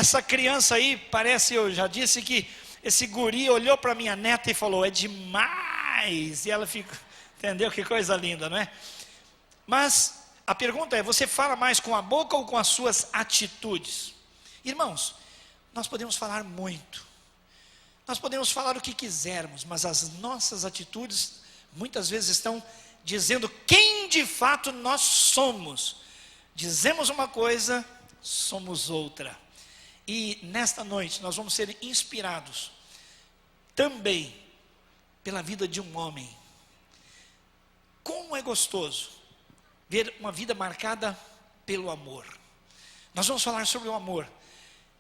essa criança aí, parece, eu já disse que esse guri olhou para minha neta e falou, é demais. E ela ficou, entendeu? Que coisa linda, não é? Mas a pergunta é, você fala mais com a boca ou com as suas atitudes? Irmãos, nós podemos falar muito. Nós podemos falar o que quisermos, mas as nossas atitudes muitas vezes estão dizendo quem de fato nós somos. Dizemos uma coisa, somos outra. E nesta noite nós vamos ser inspirados também pela vida de um homem. Como é gostoso ver uma vida marcada pelo amor. Nós vamos falar sobre o amor.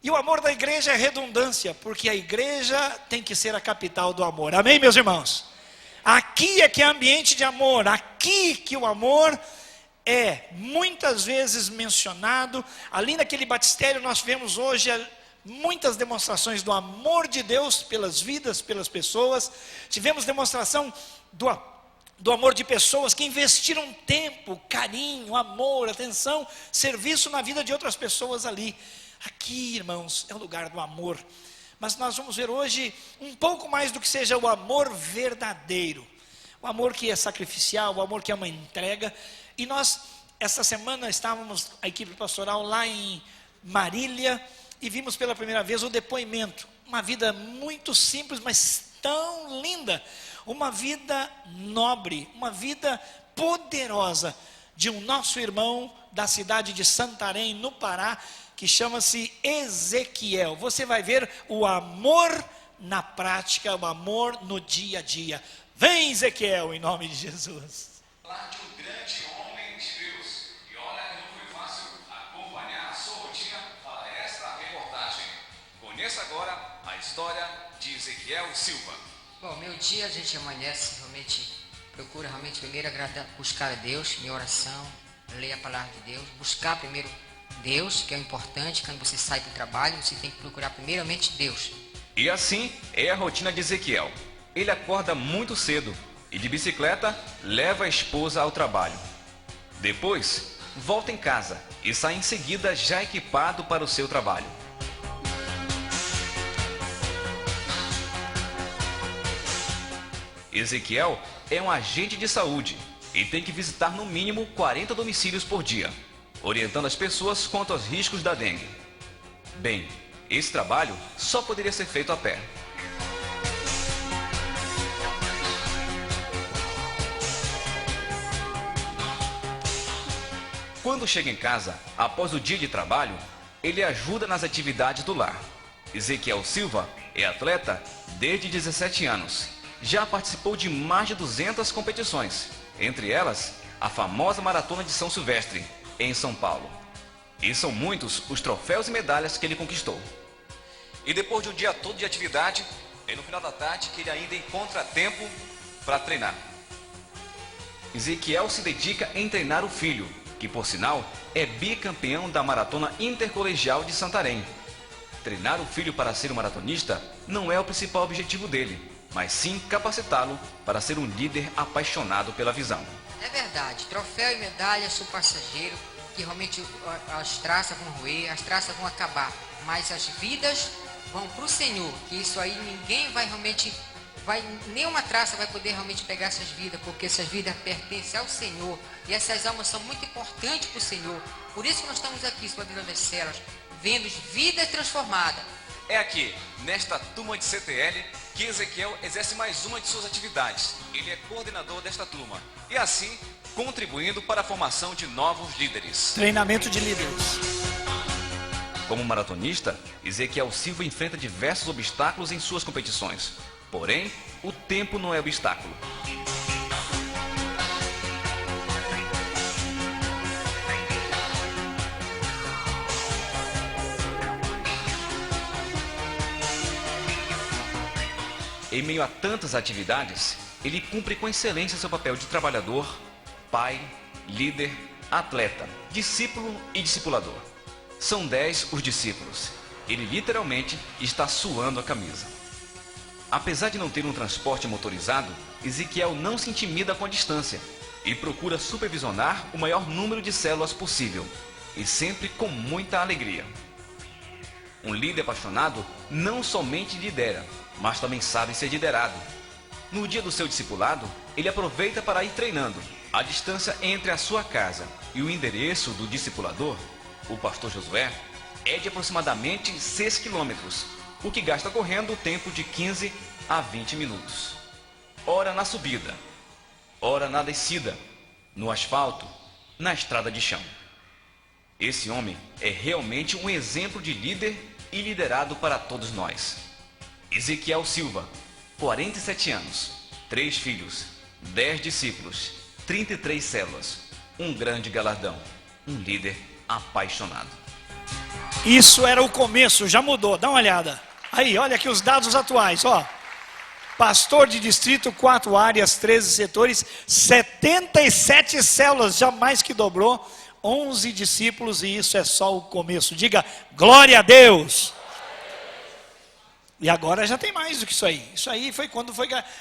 E o amor da igreja é redundância, porque a igreja tem que ser a capital do amor. Amém, meus irmãos? Aqui é que é ambiente de amor. Aqui que o amor é muitas vezes mencionado. Ali naquele batistério nós vemos hoje muitas demonstrações do amor de Deus pelas vidas, pelas pessoas. Tivemos demonstração do amor de pessoas que investiram tempo, carinho, amor, atenção, serviço na vida de outras pessoas ali. Aqui, irmãos, é o lugar do amor. Mas nós vamos ver hoje um pouco mais do que seja o amor verdadeiro. O amor que é sacrificial, o amor que é uma entrega. E nós, esta semana, estávamos, a equipe pastoral, lá em Marília, e vimos pela primeira vez o depoimento. Uma vida muito simples, mas tão linda. Uma vida nobre, uma vida poderosa de um nosso irmão da cidade de Santarém, no Pará, que chama-se Ezequiel. Você vai ver o amor na prática, o amor no dia a dia. Vem, Ezequiel, em nome de Jesus. Falar de um grande homem de Deus. E olha que não foi fácil acompanhar a sua rotina para esta reportagem. Conheça agora a história de Ezequiel Silva. Bom, meu dia a gente amanhece, realmente procura realmente primeiro buscar a Deus, minha oração, ler a palavra de Deus, buscar primeiro Deus, que é o importante. Quando você sai para o trabalho, você tem que procurar primeiramente Deus. E assim é a rotina de Ezequiel. Ele acorda muito cedo e de bicicleta leva a esposa ao trabalho. Depois, volta em casa e sai em seguida já equipado para o seu trabalho. Ezequiel é um agente de saúde e tem que visitar no mínimo 40 domicílios por dia, orientando as pessoas quanto aos riscos da dengue. Bem, esse trabalho só poderia ser feito a pé. Quando chega em casa, após o dia de trabalho, ele ajuda nas atividades do lar. Ezequiel Silva é atleta desde 17 anos. Já participou de mais de 200 competições, entre elas a famosa Maratona de São Silvestre, em São Paulo. E são muitos os troféus e medalhas que ele conquistou. E depois de um dia todo de atividade, é no final da tarde que ele ainda encontra tempo para treinar. Ezequiel se dedica em treinar o filho, que por sinal é bicampeão da Maratona Intercolegial de Santarém. Treinar o filho para ser um maratonista não é o principal objetivo dele, mas sim capacitá-lo para ser um líder apaixonado pela visão. É verdade, troféu e medalha são passageiros, que realmente as traças vão roer, as traças vão acabar, mas as vidas vão para o Senhor, que isso aí ninguém vai realmente, nenhuma traça vai poder realmente pegar essas vidas, porque essas vidas pertencem ao Senhor, e essas almas são muito importantes para o Senhor. Por isso que nós estamos aqui, Sua Deus das Celas, vendo vidas transformadas. É aqui, nesta turma de CTL, que Ezequiel exerce mais uma de suas atividades. Ele é coordenador desta turma e assim contribuindo para a formação de novos líderes. Treinamento de líderes. Como maratonista, Ezequiel Silva enfrenta diversos obstáculos em suas competições. Porém, o tempo não é obstáculo. Em meio a tantas atividades, ele cumpre com excelência seu papel de trabalhador, pai, líder, atleta, discípulo e discipulador. São 10 os discípulos. Ele literalmente está suando a camisa. Apesar de não ter um transporte motorizado, Ezequiel não se intimida com a distância e procura supervisionar o maior número de células possível, e sempre com muita alegria. Um líder apaixonado não somente lidera, mas também sabe ser liderado. No dia do seu discipulado, ele aproveita para ir treinando. A distância entre a sua casa e o endereço do discipulador, o pastor Josué, é de aproximadamente 6 quilômetros, o que gasta correndo o tempo de 15 a 20 minutos. Ora na subida, ora na descida, no asfalto, na estrada de chão. Esse homem é realmente um exemplo de líder e liderado para todos nós. Ezequiel Silva, 47 anos, 3 filhos, 10 discípulos, 33 células, um grande galardão, um líder apaixonado. Isso era o começo, já mudou, dá uma olhada. Aí, olha aqui os dados atuais, ó. Pastor de distrito, 4 áreas, 13 setores, 77 células, já mais que dobrou, 11 discípulos, e isso é só o começo. Diga, glória a Deus! E agora já tem mais do que isso aí. Isso aí foi quando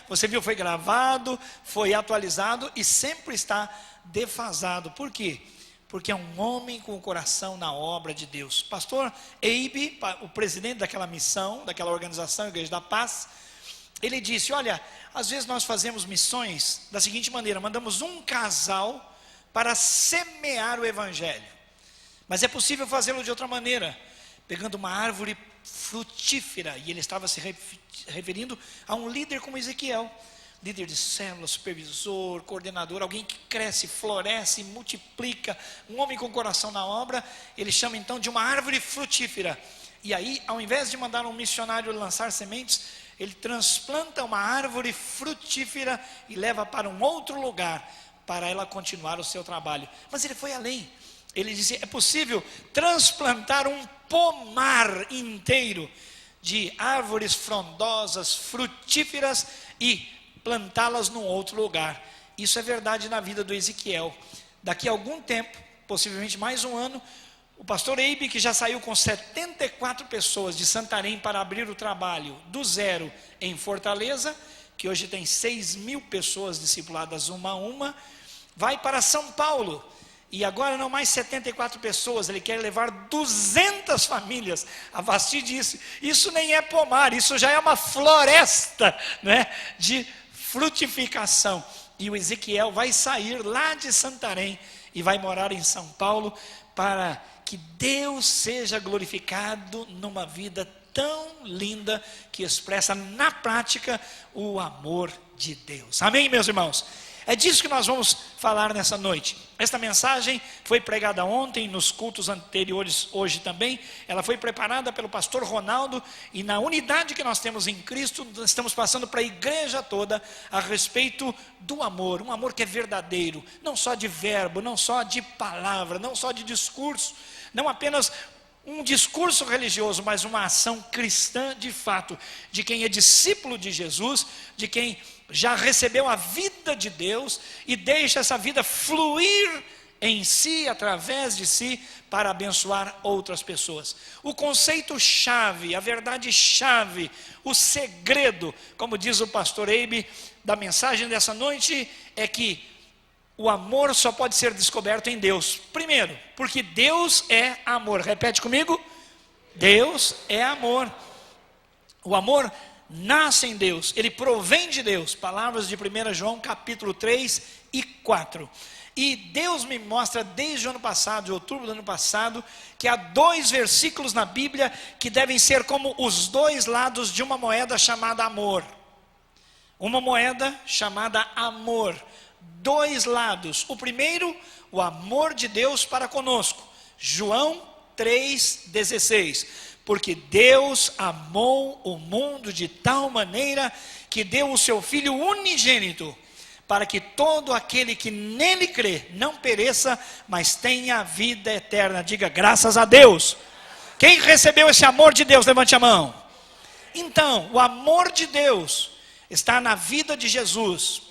você viu, foi gravado, foi atualizado e sempre está defasado. Por quê? Porque é um homem com o coração na obra de Deus. Pastor Eibe, o presidente daquela missão, daquela organização, Igreja da Paz, ele disse, olha, às vezes nós fazemos missões da seguinte maneira, mandamos um casal para semear o evangelho. Mas é possível fazê-lo de outra maneira, pegando uma árvore frutífera, e ele estava se referindo a um líder como Ezequiel, líder de célula, supervisor, coordenador, alguém que cresce, floresce, multiplica, um homem com coração na obra. Ele chama então de uma árvore frutífera, e aí ao invés de mandar um missionário lançar sementes, ele transplanta uma árvore frutífera e leva para um outro lugar, para ela continuar o seu trabalho. Mas ele foi além. Ele disse, é possível transplantar um pomar inteiro de árvores frondosas, frutíferas e plantá-las num outro lugar. Isso é verdade na vida do Ezequiel. Daqui a algum tempo, possivelmente mais um ano, o pastor Eibe, que já saiu com 74 pessoas de Santarém para abrir o trabalho do zero em Fortaleza, que hoje tem 6.000 pessoas discipuladas uma a uma, vai para São Paulo. E agora não mais 74 pessoas, ele quer levar 200 famílias a partir disso. Isso nem é pomar, isso já é uma floresta, né, de frutificação. E o Ezequiel vai sair lá de Santarém e vai morar em São Paulo para que Deus seja glorificado numa vida tão linda que expressa na prática o amor de Deus. Amém, meus irmãos? É disso que nós vamos falar nessa noite. Esta mensagem foi pregada ontem, nos cultos anteriores, hoje também. Ela foi preparada pelo pastor Ronaldo, e na unidade que nós temos em Cristo, nós estamos passando para a igreja toda a respeito do amor. Um amor que é verdadeiro, não só de verbo, não só de palavra, não só de discurso, não apenas um discurso religioso, mas uma ação cristã de fato, de quem é discípulo de Jesus, de quem já recebeu a vida de Deus e deixa essa vida fluir em si, através de si, para abençoar outras pessoas. O conceito-chave, a verdade-chave, o segredo, como diz o pastor Eibe, da mensagem dessa noite, é que o amor só pode ser descoberto em Deus. Primeiro, porque Deus é amor. Repete comigo. Deus é amor. O amor nasce em Deus, ele provém de Deus. Palavras de 1 João capítulo 3 e 4. E Deus me mostra desde o ano passado, de outubro do ano passado, que há 2 versículos na Bíblia que devem ser como os 2 lados de uma moeda chamada amor. Uma moeda chamada amor. 2 lados. O primeiro, o amor de Deus para conosco. João 3,16. Porque Deus amou o mundo de tal maneira que deu o seu Filho unigênito, para que todo aquele que nele crê não pereça, mas tenha a vida eterna. Diga graças a Deus. Quem recebeu esse amor de Deus, levante a mão. Então, o amor de Deus está na vida de Jesus.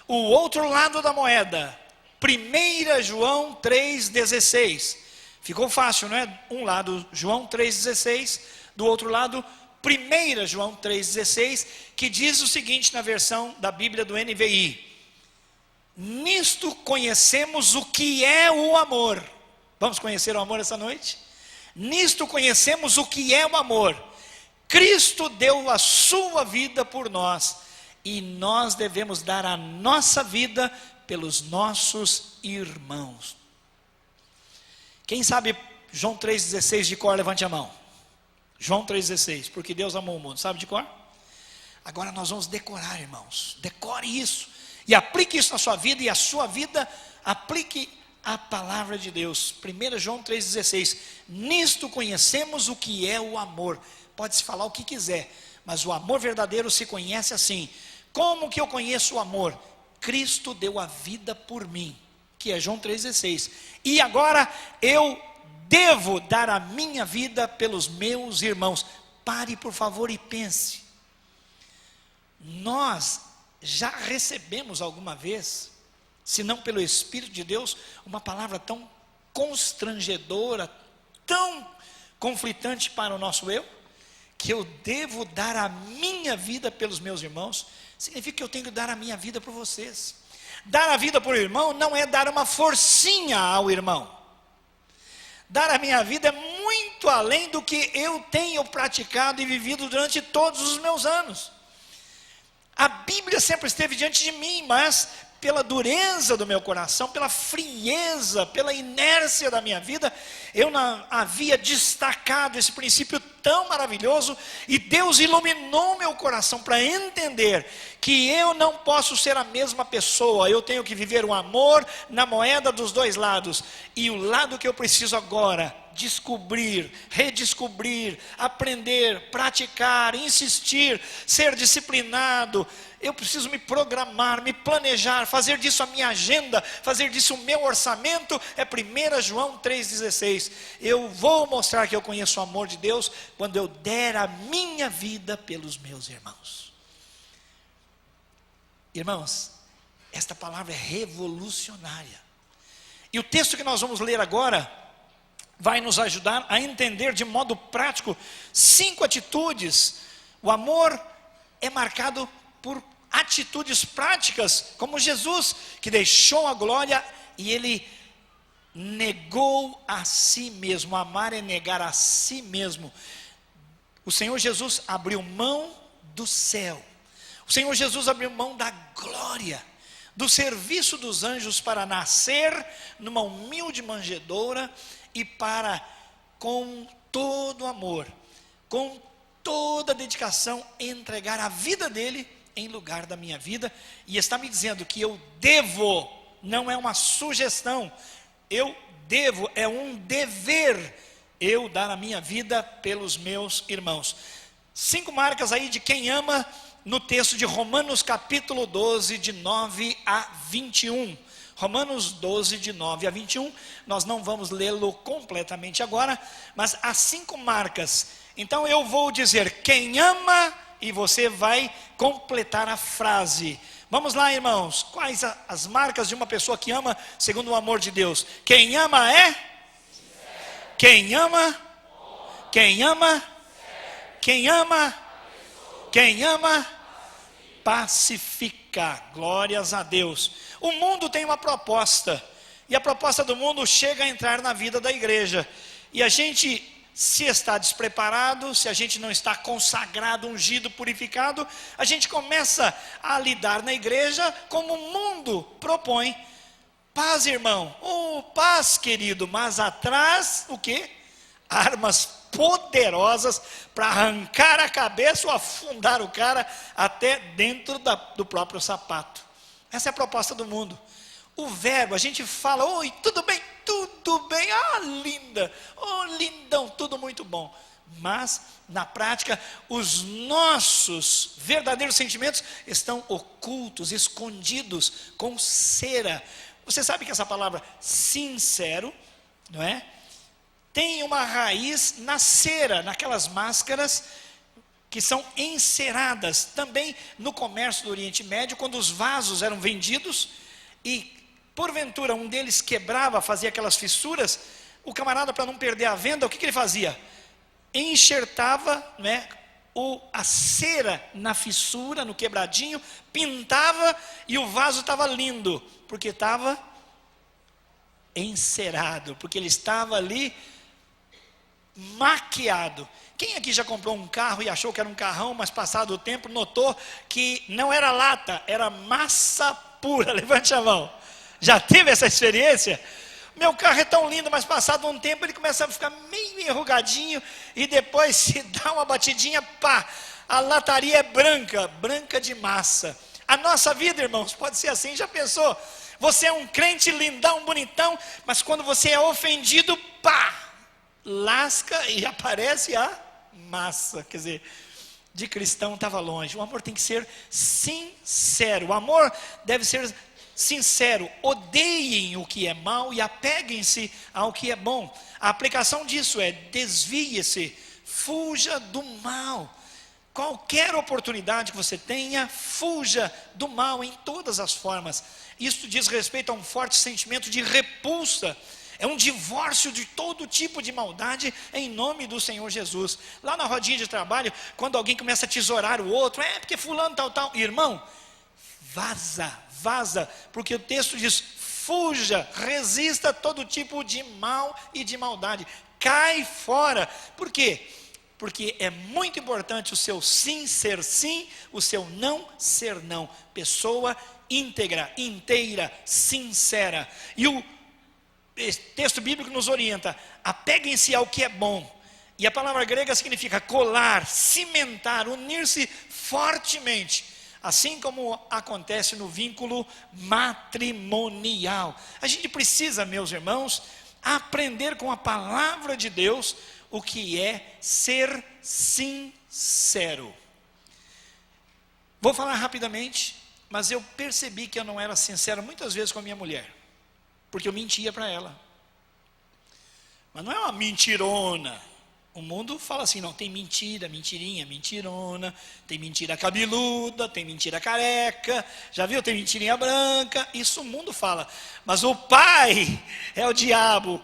O outro lado da moeda, 1 João 3,16. Ficou fácil, não é? Um lado João 3,16, do outro lado 1 João 3,16, que diz o seguinte na versão da Bíblia do NVI: nisto conhecemos o que é o amor. Vamos conhecer o amor essa noite? Nisto conhecemos o que é o amor. Cristo deu a sua vida por nós, e nós devemos dar a nossa vida pelos nossos irmãos. Quem sabe João 3,16 de cor, levante a mão. João 3,16, porque Deus amou o mundo, sabe de cor? Agora nós vamos decorar, irmãos. Decore isso, e aplique isso na sua vida, e a sua vida aplique a palavra de Deus. 1 João 3,16, nisto conhecemos o que é o amor. Pode-se falar o que quiser, mas o amor verdadeiro se conhece assim. Como que eu conheço o amor? Cristo deu a vida por mim, que é João 3,16. E agora eu devo dar a minha vida pelos meus irmãos. Pare, por favor, e pense. Nós já recebemos alguma vez, se não pelo Espírito de Deus, uma palavra tão constrangedora, tão conflitante para o nosso eu, que eu devo dar a minha vida pelos meus irmãos? Significa que eu tenho que dar a minha vida por vocês. Dar a vida por irmão não é dar uma forcinha ao irmão. Dar a minha vida é muito além do que eu tenho praticado e vivido durante todos os meus anos. A Bíblia sempre esteve diante de mim, mas pela dureza do meu coração, pela frieza, pela inércia da minha vida, eu não havia destacado esse princípio tão maravilhoso, e Deus iluminou meu coração para entender que eu não posso ser a mesma pessoa, eu tenho que viver o amor na moeda dos dois lados, e o lado que eu preciso agora descobrir, redescobrir, aprender, praticar, insistir, ser disciplinado, eu preciso me programar, me planejar, fazer disso a minha agenda, fazer disso o meu orçamento, é 1 João 3,16, eu vou mostrar que eu conheço o amor de Deus, quando eu der a minha vida pelos meus irmãos. Irmãos, esta palavra é revolucionária, e o texto que nós vamos ler agora, vai nos ajudar a entender de modo prático 5 atitudes. O amor é marcado por atitudes práticas, como Jesus, que deixou a glória e ele negou a si mesmo. Amar é negar a si mesmo. O Senhor Jesus abriu mão do céu. O Senhor Jesus abriu mão da glória, do serviço dos anjos, para nascer numa humilde manjedoura e para, com todo amor, com toda dedicação, entregar a vida dele em lugar da minha vida. E está me dizendo que eu devo, não é uma sugestão, eu devo, é um dever, eu dar a minha vida pelos meus irmãos. 5 marcas aí de quem ama, no texto de Romanos capítulo 12, de 9 a 21. Romanos 12, de 9 a 21, nós não vamos lê-lo completamente agora, mas há 5 marcas. Então eu vou dizer quem ama, e você vai completar a frase. Vamos lá, irmãos, quais as marcas de uma pessoa que ama segundo o amor de Deus? Quem ama é? Quem ama? Quem ama? Quem ama? Quem ama? Pacifica. Glórias a Deus. O mundo tem uma proposta, e a proposta do mundo chega a entrar na vida da igreja, e a gente, se está despreparado, se a gente não está consagrado, ungido, purificado, a gente começa a lidar na igreja como o mundo propõe. Paz, irmão, paz, querido, mas atrás, o quê? Armas poderosas para arrancar a cabeça ou afundar o cara até dentro do próprio sapato. Essa é a proposta do mundo. O verbo, a gente fala, oi, tudo bem, linda, lindão, tudo muito bom. Mas, na prática, os nossos verdadeiros sentimentos estão ocultos, escondidos, com cera. Você sabe que essa palavra sincero, não é? Tem uma raiz na cera, naquelas máscaras que são enceradas. Também no comércio do Oriente Médio, quando os vasos eram vendidos e porventura um deles quebrava, fazia aquelas fissuras, o camarada, para não perder a venda, o que ele fazia? Enxertava, né, a cera na fissura, no quebradinho, pintava, e o vaso estava lindo, porque estava encerado, porque ele estava ali maquiado. Quem aqui já comprou um carro e achou que era um carrão, mas passado o tempo notou que não era lata, era massa pura? Levante a mão. Já teve essa experiência? Meu carro é tão lindo, mas passado um tempo ele começa a ficar meio enrugadinho e depois se dá uma batidinha, pá, a lataria é branca, branca de massa. A nossa vida, irmãos, pode ser assim. Já pensou? Você é um crente lindão, bonitão, mas quando você é ofendido, pá, lasca e aparece a massa. Quer dizer, de cristão estava longe. O amor tem que ser sincero. O amor deve ser sincero. Odeiem o que é mal e apeguem-se ao que é bom. A aplicação disso é: desvie-se, fuja do mal. Qualquer oportunidade que você tenha, fuja do mal em todas as formas. Isso diz respeito a um forte sentimento de repulsa. É um divórcio de todo tipo de maldade em nome do Senhor Jesus. Lá na rodinha de trabalho, quando alguém começa a tesourar o outro, porque fulano tal, irmão, vaza, porque o texto diz: fuja, resista a todo tipo de mal e de maldade, cai fora. Por quê? Porque é muito importante o seu sim ser sim, o seu não ser não. Pessoa íntegra, inteira, sincera. E o texto bíblico nos orienta: apeguem-se ao que é bom. E a palavra grega significa colar, cimentar, unir-se fortemente. Assim como acontece no vínculo matrimonial. A gente precisa, meus irmãos, aprender com a palavra de Deus o que é ser sincero. Vou falar rapidamente, mas eu percebi que eu não era sincero muitas vezes com a minha mulher, porque eu mentia para ela. Mas não é uma mentirona. O mundo fala assim: não, tem mentira, mentirinha, mentirona, tem mentira cabeluda, tem mentira careca, já viu, tem mentirinha branca. Isso o mundo fala. Mas o pai é o diabo.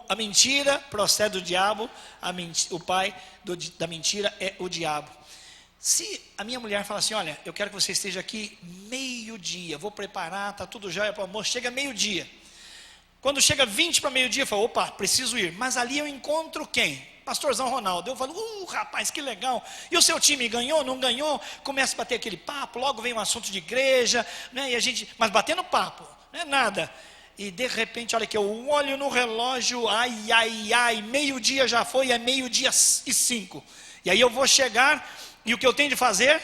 A mentira procede do diabo, o pai da mentira é o diabo. Se a minha mulher fala assim: olha, eu quero que você esteja aqui meio-dia, vou preparar, está tudo jóia para o almoço, chega meio-dia. Quando chega 20 para meio-dia, eu falo: opa, preciso ir. Mas ali eu encontro quem? Pastorzão Ronaldo. Eu falo: rapaz, que legal. E o seu time ganhou, não ganhou? Começa a bater aquele papo, logo vem um assunto de igreja, né? E a gente, mas batendo papo, não é nada. E de repente, olha que eu olho no relógio, ai, meio-dia já foi, é 12:05. E aí eu vou chegar, e o que eu tenho de fazer?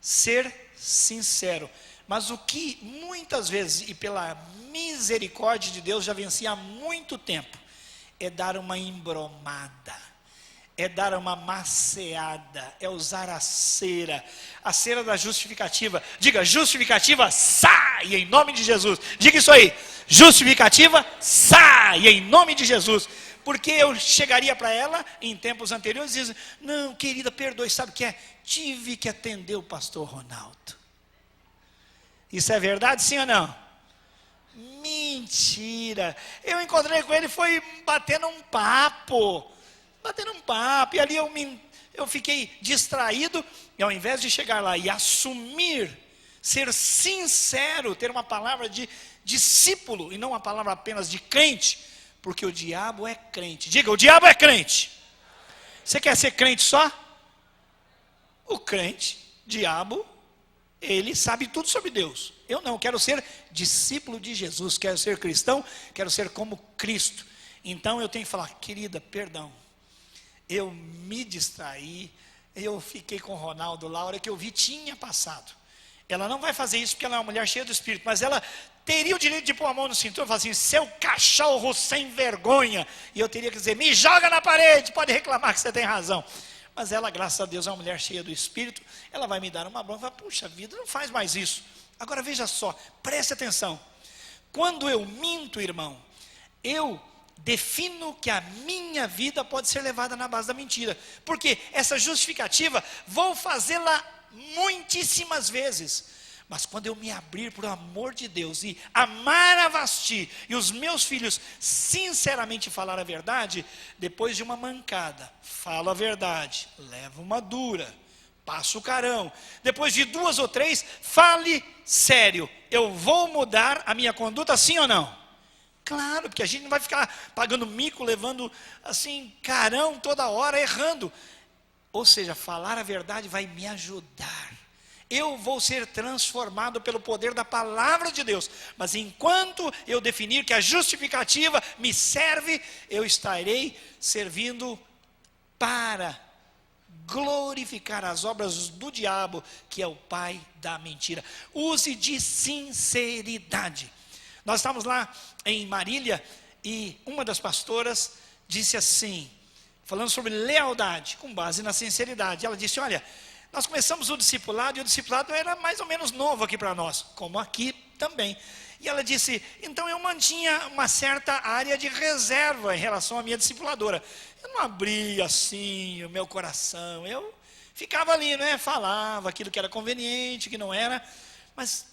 Ser sincero. Mas o que muitas vezes, e pela misericórdia de Deus, já venci há muito tempo, é dar uma embromada, é dar uma maceada, é usar a cera da justificativa. Diga: justificativa, sai em nome de Jesus. Diga isso aí: justificativa, sai em nome de Jesus. Porque eu chegaria para ela em tempos anteriores e dizia: não, querida, perdoe, sabe o que é? Tive que atender o pastor Ronaldo. Isso é verdade, sim ou não? Mentira. Eu encontrei com ele, foi batendo um papo, e ali eu fiquei distraído, e ao invés de chegar lá e assumir, ser sincero, ter uma palavra de discípulo, e não uma palavra apenas de crente, porque o diabo é crente. Diga: o diabo é crente. Você quer ser crente só? O crente, diabo, ele sabe tudo sobre Deus. Eu não, quero ser discípulo de Jesus, quero ser cristão, quero ser como Cristo. Então eu tenho que falar: querida, perdão, eu me distraí, eu fiquei com o Ronaldo lá, a hora que eu vi tinha passado. Ela não vai fazer isso porque ela é uma mulher cheia do Espírito, mas ela teria o direito de pôr a mão no cinturão e falar assim: seu cachorro sem vergonha. E eu teria que dizer: me joga na parede, pode reclamar que você tem razão. Mas ela, graças a Deus, é uma mulher cheia do Espírito, ela vai me dar uma bronca, vai: puxa vida, não faz mais isso. Agora veja só, preste atenção. Quando eu minto, irmão, eu defino que a minha vida pode ser levada na base da mentira. Porque essa justificativa, vou fazê-la muitíssimas vezes. Mas quando eu me abrir por amor de Deus e amar a Vasti e os meus filhos sinceramente falar a verdade, depois de uma mancada, falo a verdade, levo uma dura, passo o carão. Depois de 2 ou 3, fale sério: eu vou mudar a minha conduta, sim ou não? Claro, porque a gente não vai ficar pagando mico, levando assim, carão toda hora, errando. Ou seja, falar a verdade vai me ajudar. Eu vou ser transformado pelo poder da palavra de Deus. Mas enquanto eu definir que a justificativa me serve, eu estarei servindo para glorificar as obras do diabo, que é o pai da mentira. Use de sinceridade. Nós estávamos lá em Marília e uma das pastoras disse assim, falando sobre lealdade, com base na sinceridade. Ela disse, olha, nós começamos o discipulado e o discipulado era mais ou menos novo aqui para nós, como aqui também. E ela disse, então eu mantinha uma certa área de reserva em relação à minha discipuladora. Eu não abria assim o meu coração, eu ficava ali, né? Falava aquilo que era conveniente, que não era, mas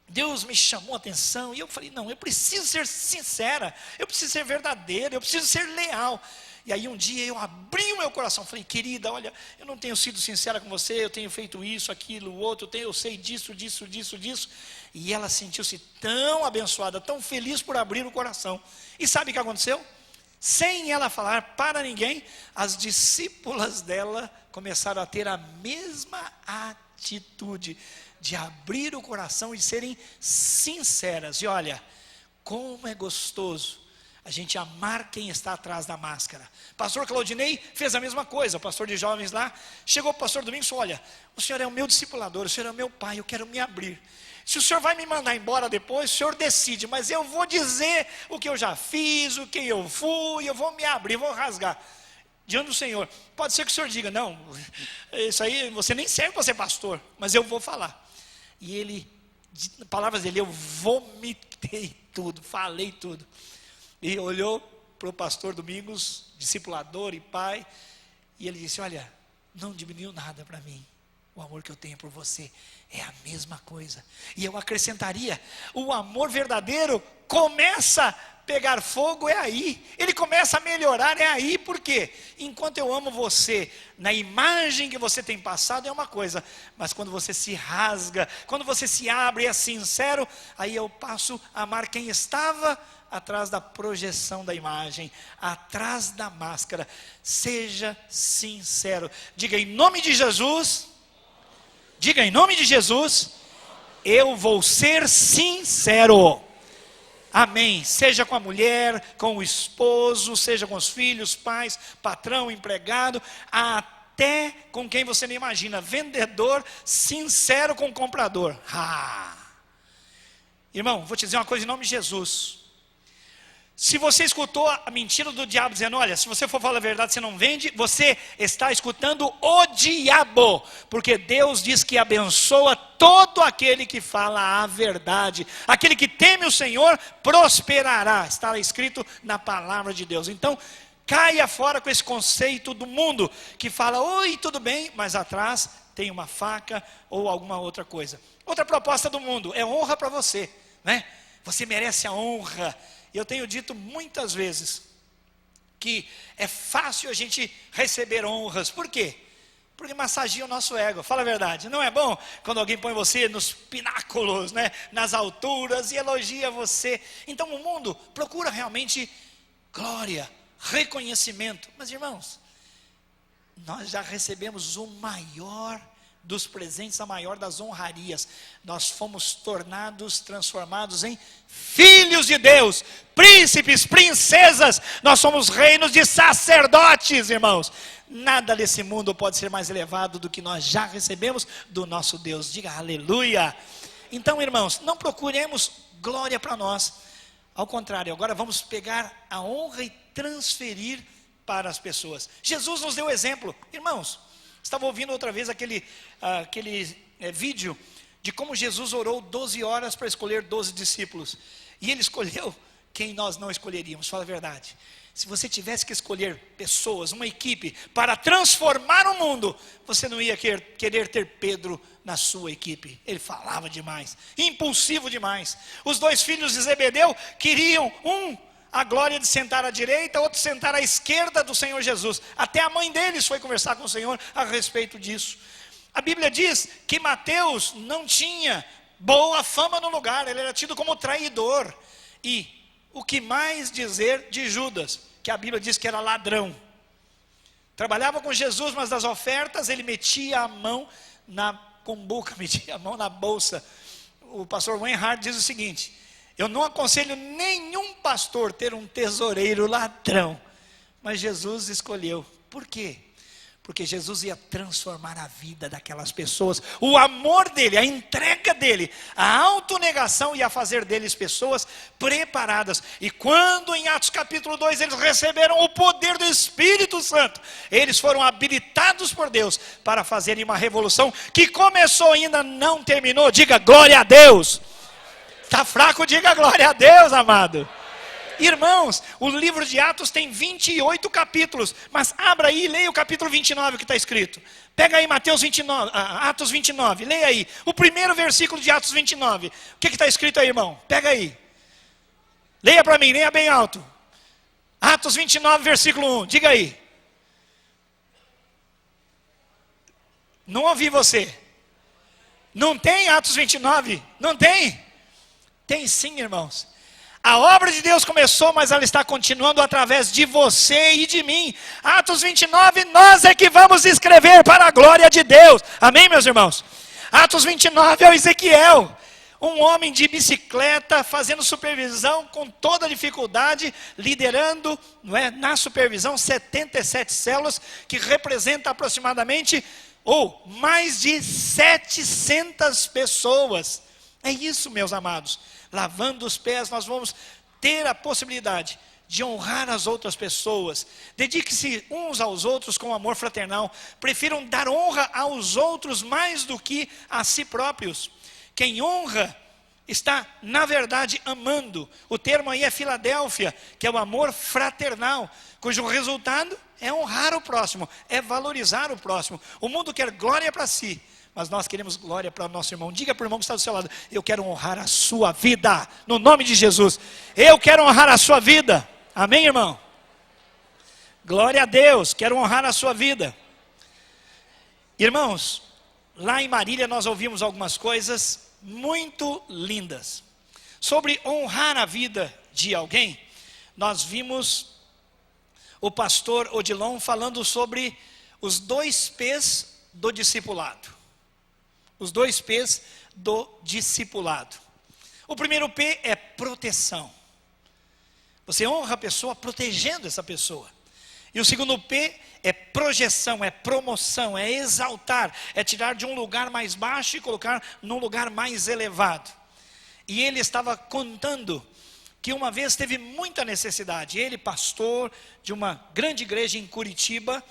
Deus me chamou a atenção e eu falei, não, eu preciso ser sincera, eu preciso ser verdadeira, eu preciso ser leal. E aí um dia eu abri o meu coração, falei, querida, olha, eu não tenho sido sincera com você, eu tenho feito isso, aquilo, outro, eu sei disso. E ela sentiu-se tão abençoada, tão feliz por abrir o coração. E sabe o que aconteceu? Sem ela falar para ninguém, as discípulas dela começaram a ter a mesma atitude de abrir o coração e de serem sinceras. E olha, como é gostoso a gente amar quem está atrás da máscara. Pastor Claudinei fez a mesma coisa, o pastor de jovens lá, chegou para o pastor Domingos e falou, olha, o senhor é o meu discipulador, o senhor é o meu pai, eu quero me abrir. Se o senhor vai me mandar embora depois, o senhor decide, mas eu vou dizer o que eu já fiz, o que eu fui, eu vou me abrir, vou rasgar diante do Senhor. Pode ser que o senhor diga, não, isso aí, você nem serve para ser pastor, mas eu vou falar. E ele, palavras dele, eu vomitei tudo, falei tudo. E olhou para o pastor Domingos, discipulador e pai, e ele disse, olha, não diminuiu nada para mim, o amor que eu tenho por você é a mesma coisa. E eu acrescentaria, o amor verdadeiro começa a pegar fogo, é aí, ele começa a melhorar, é aí, por quê? Enquanto eu amo você, na imagem que você tem passado é uma coisa, mas quando você se rasga, quando você se abre e é sincero, aí eu passo a amar quem estava atrás da projeção da imagem, atrás da máscara. Seja sincero, diga em nome de Jesus, diga em nome de Jesus, eu vou ser sincero. Amém. Seja com a mulher, com o esposo, seja com os filhos, pais, patrão, empregado, até com quem você nem imagina, vendedor sincero com o comprador. Irmão, vou te dizer uma coisa em nome de Jesus. Se você escutou a mentira do diabo dizendo, olha, se você for falar a verdade, você não vende, você está escutando o diabo, porque Deus diz que abençoa todo aquele que fala a verdade, aquele que teme o Senhor prosperará, está escrito na palavra de Deus. Então, caia fora com esse conceito do mundo, que fala, oi, tudo bem, mas atrás tem uma faca ou alguma outra coisa. Outra proposta do mundo, é honra para você, né? Você merece a honra. Eu tenho dito muitas vezes que é fácil a gente receber honras. Por quê? Porque massageia o nosso ego. Fala a verdade. Não é bom quando alguém põe você nos pináculos, né, nas alturas e elogia você. Então o mundo procura realmente glória, reconhecimento. Mas irmãos, nós já recebemos o maior dos presentes, a maior das honrarias. Nós fomos transformados em filhos de Deus, príncipes, princesas. Nós somos reinos de sacerdotes, irmãos. Nada desse mundo pode ser mais elevado do que nós já recebemos do nosso Deus. Diga aleluia. Então, irmãos, não procuremos glória para nós. Ao contrário, agora vamos pegar a honra e transferir para as pessoas. Jesus nos deu exemplo. Irmãos, estava ouvindo outra vez aquele vídeo de como Jesus orou 12 horas para escolher 12 discípulos. E ele escolheu quem nós não escolheríamos, fala a verdade. Se você tivesse que escolher pessoas, uma equipe, para transformar o mundo, você não ia querer ter Pedro na sua equipe. Ele falava demais, impulsivo demais. Os 2 filhos de Zebedeu queriam a glória de sentar à direita, outro sentar à esquerda do Senhor Jesus. Até a mãe deles foi conversar com o Senhor a respeito disso. A Bíblia diz que Mateus não tinha boa fama no lugar, ele era tido como traidor. E o que mais dizer de Judas, que a Bíblia diz que era ladrão. Trabalhava com Jesus, mas das ofertas ele metia a mão na cumbuca, metia a mão na bolsa. O pastor Wayne Hart diz o seguinte: eu não aconselho nenhum pastor ter um tesoureiro ladrão, mas Jesus escolheu. Por quê? Porque Jesus ia transformar a vida daquelas pessoas. O amor dele, a entrega dele, a autonegação ia fazer deles pessoas preparadas. E quando em Atos capítulo 2 eles receberam o poder do Espírito Santo, eles foram habilitados por Deus para fazerem uma revolução que começou ainda, não terminou. Diga glória a Deus. Está fraco, diga glória a Deus, amado. Irmãos, o livro de Atos tem 28 capítulos, mas abra aí e leia o capítulo 29 que está escrito. Pega aí Mateus 29, Atos 29, leia aí, o primeiro versículo de Atos 29. O que está escrito aí, irmão? Pega aí. Leia para mim, leia bem alto. Atos 29, versículo 1, diga aí. Não ouvi você. Não tem Atos 29? Não tem? Tem sim, irmãos. A obra de Deus começou, mas ela está continuando através de você e de mim. Atos 29, nós é que vamos escrever para a glória de Deus. Amém, meus irmãos? Atos 29 é o Ezequiel, um homem de bicicleta, fazendo supervisão com toda dificuldade, liderando, não é, na supervisão 77 células, que representa aproximadamente, ou mais de 700 pessoas. É isso, meus amados. Lavando os pés, nós vamos ter a possibilidade de honrar as outras pessoas. Dedique-se uns aos outros com amor fraternal. Prefiram dar honra aos outros mais do que a si próprios. Quem honra está, na verdade, amando. O termo aí é Filadélfia, que é o amor fraternal, cujo resultado é honrar o próximo, é valorizar o próximo. O mundo quer glória para si, mas nós queremos glória para o nosso irmão. Diga para o irmão que está do seu lado: eu quero honrar a sua vida, no nome de Jesus. Eu quero honrar a sua vida. Amém, irmão? Glória a Deus, quero honrar a sua vida. Irmãos, lá em Marília nós ouvimos algumas coisas muito lindas. Sobre honrar a vida de alguém, nós vimos o pastor Odilon falando sobre os 2 P's do discipulado. Os 2 P's do discipulado. O primeiro P é proteção. Você honra a pessoa protegendo essa pessoa. E o segundo P é projeção, é promoção, é exaltar, é tirar de um lugar mais baixo e colocar num lugar mais elevado. E ele estava contando que uma vez teve muita necessidade. Ele, pastor de uma grande igreja em Curitiba,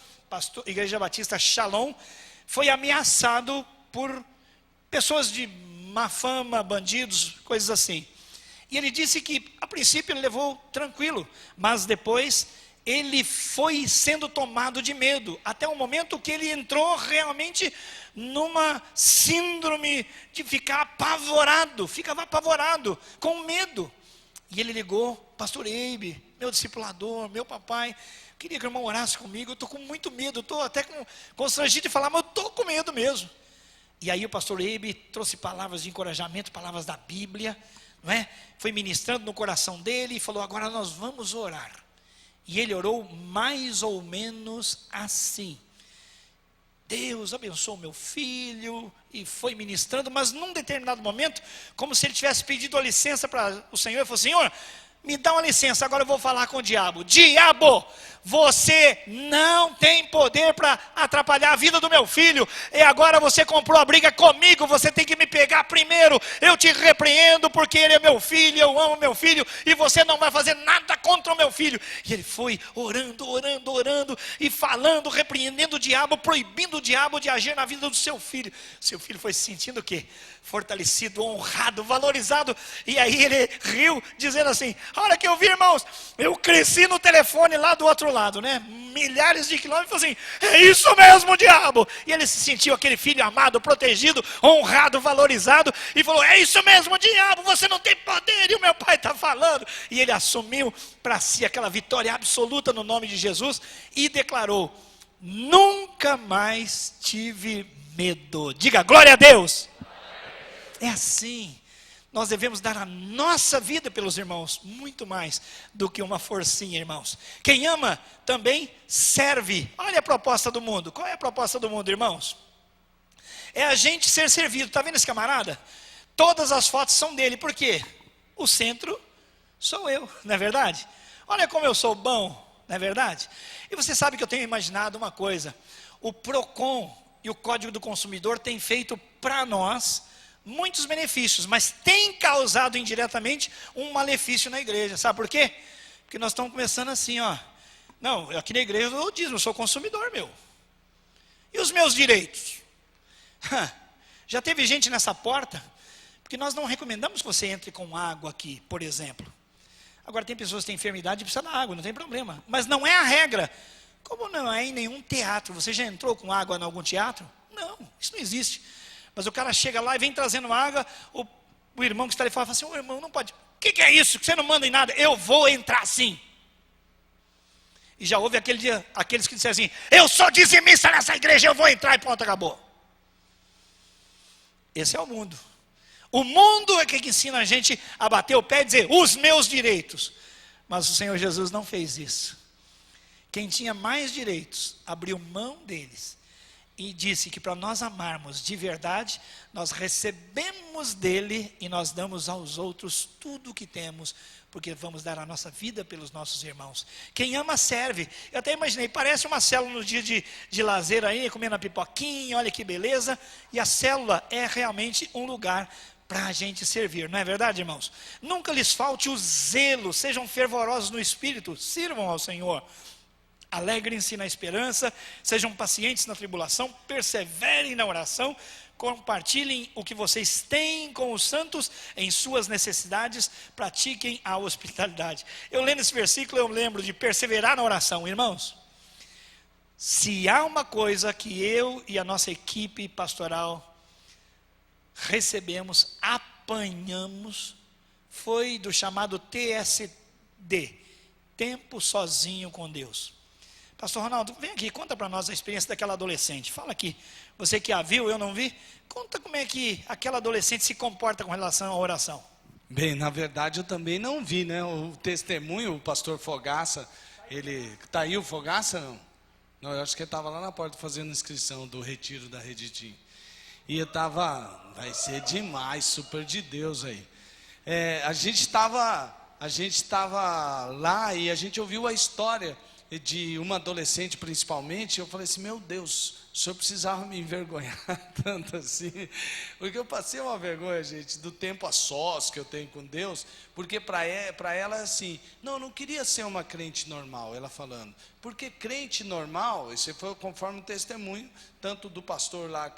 Igreja Batista Shalom, foi ameaçado por pessoas de má fama, bandidos, coisas assim. E ele disse que, a princípio, ele levou tranquilo, mas depois ele foi sendo tomado de medo, até o momento que ele entrou realmente numa síndrome de ficar apavorado, ficava apavorado, com medo. E ele ligou: pastor Eibe, meu discipulador, meu papai, queria que o irmão orasse comigo, eu estou com muito medo, estou até constrangido de falar, mas eu estou com medo mesmo. E aí o pastor Eibe trouxe palavras de encorajamento, palavras da Bíblia, não é? Foi ministrando no coração dele e falou: agora nós vamos orar. E ele orou mais ou menos assim: Deus abençoe o meu filho, e foi ministrando, mas num determinado momento, como se ele tivesse pedido a licença para o Senhor, ele falou: Senhor, me dá uma licença, agora eu vou falar com o diabo. Diabo, você não tem poder para atrapalhar a vida do meu filho, e agora você comprou a briga comigo, você tem que me pegar primeiro. Eu te repreendo porque ele é meu filho, eu amo meu filho, e você não vai fazer nada contra o meu filho. E ele foi orando, orando, orando, e falando, repreendendo o diabo, proibindo o diabo de agir na vida do seu filho. Seu filho foi se sentindo o quê? Fortalecido, honrado, valorizado. E aí ele riu, dizendo assim: a hora que eu vi, irmãos, eu cresci no telefone lá do outro lado, né? Milhares de quilômetros, assim: é isso mesmo, diabo. E ele se sentiu aquele filho amado, protegido, honrado, valorizado, e falou: é isso mesmo, diabo, você não tem poder, e o meu pai está falando. E ele assumiu para si aquela vitória absoluta no nome de Jesus e declarou: nunca mais tive medo. Diga glória a Deus. É assim. nós devemos dar a nossa vida pelos irmãos, muito mais do que uma forcinha, irmãos. Quem ama também serve. Olha a proposta do mundo. Qual é a proposta do mundo, irmãos? É a gente ser servido. Está vendo esse camarada? Todas as fotos são dele. Por quê? O centro sou eu, não é verdade? Olha como eu sou bom, não é verdade? E você sabe que eu tenho imaginado uma coisa. O PROCON e o Código do Consumidor têm feito para nós muitos benefícios, mas tem causado indiretamente um malefício na igreja. Sabe por quê? Porque nós estamos começando assim, ó. Não, aqui na igreja eu digo, eu sou consumidor, meu. E os meus direitos? Já teve gente nessa porta, porque nós não recomendamos que você entre com água aqui, por exemplo. Agora tem pessoas que têm enfermidade e precisam da água, não tem problema. Mas não é a regra. Como não é em nenhum teatro? Você já entrou com água em algum teatro? Não, isso não existe. Mas o cara chega lá e vem trazendo água, o irmão que está ali fala assim, ô irmão, não pode. O que é isso? Que você não manda em nada? Eu vou entrar sim. E já houve aqueles que disseram assim, eu sou dizimista nessa igreja, eu vou entrar e pronto, acabou. Esse é o mundo. O mundo é que ensina a gente a bater o pé e dizer, os meus direitos. Mas o Senhor Jesus não fez isso. Quem tinha mais direitos, abriu mão deles. E disse que para nós amarmos de verdade, nós recebemos dele e nós damos aos outros tudo o que temos, porque vamos dar a nossa vida pelos nossos irmãos. Quem ama serve. Eu até imaginei, parece uma célula no dia de lazer aí, comendo a pipoquinha, olha que beleza. E a célula é realmente um lugar para a gente servir, não é verdade, irmãos? Nunca lhes falte o zelo, sejam fervorosos no espírito, sirvam ao Senhor. Alegrem-se na esperança, sejam pacientes na tribulação, perseverem na oração, compartilhem o que vocês têm com os santos em suas necessidades, pratiquem a hospitalidade. Eu lendo esse versículo, eu lembro de perseverar na oração, irmãos. Se há uma coisa que eu e a nossa equipe pastoral recebemos, apanhamos, foi do chamado TSD, Tempo Sozinho com Deus. Pastor Ronaldo, vem aqui, conta para nós a experiência daquela adolescente. Fala aqui, você que a viu, eu não vi. Conta como é que aquela adolescente se comporta com relação à oração. Bem, na verdade eu também não vi, né? O testemunho, o pastor Fogaça, ele... Está aí o Fogaça, não? Não, eu acho que ele estava lá na porta fazendo inscrição do retiro da Reditim. E eu estava, vai ser demais, super de Deus aí. A gente estava lá e a gente ouviu a história de uma adolescente principalmente. Eu falei assim, meu Deus, o senhor precisava me envergonhar tanto assim, porque eu passei uma vergonha, gente, do tempo a sós que eu tenho com Deus, porque para ela assim, não queria ser uma crente normal, ela falando, porque crente normal, esse foi conforme o testemunho, tanto do pastor lá,